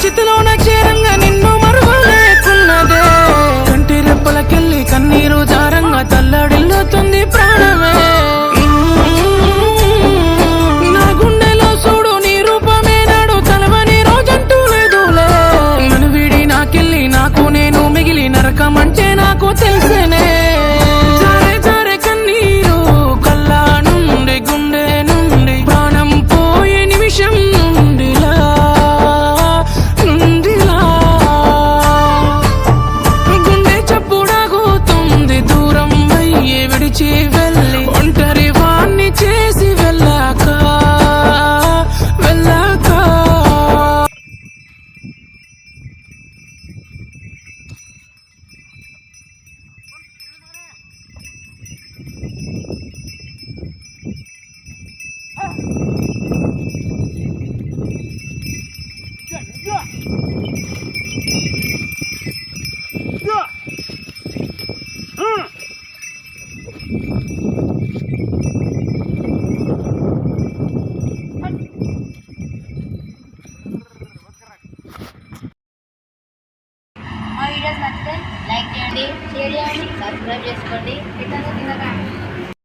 చితిలోన చేరంగా నిన్ను మరువలేకున్నదే కంటి రెప్పలకెళ్ళి కన్నీరు జారంగా తల్లడిల్లుతుంది ప్రాణమే నా గుండెలో చూడు నీ రూపమే నాడు తలవని రోజంటూ లేదులే నన్ను వీడి నాకెళ్ళి నాకు నేను మిగిలి నరకమంటే నాకు తెలిసేనే జారే జారే కన్నీరు కల్లా నుండి గుండె నుండి ప్రాణం పోయే నిమిషం నుండిలా గుండె చప్పుడాగుతుంది దూరం అయ్యే విడిచి వెళ్ళి ఒంటరి వాణ్ణి చేసి వెళ్ళాక వెళ్ళాక మా వీడియోస్ నచ్చితే లైక్ చేయండి, షేర్ చేయండి, సబ్స్క్రైబ్ చేసుకోండి.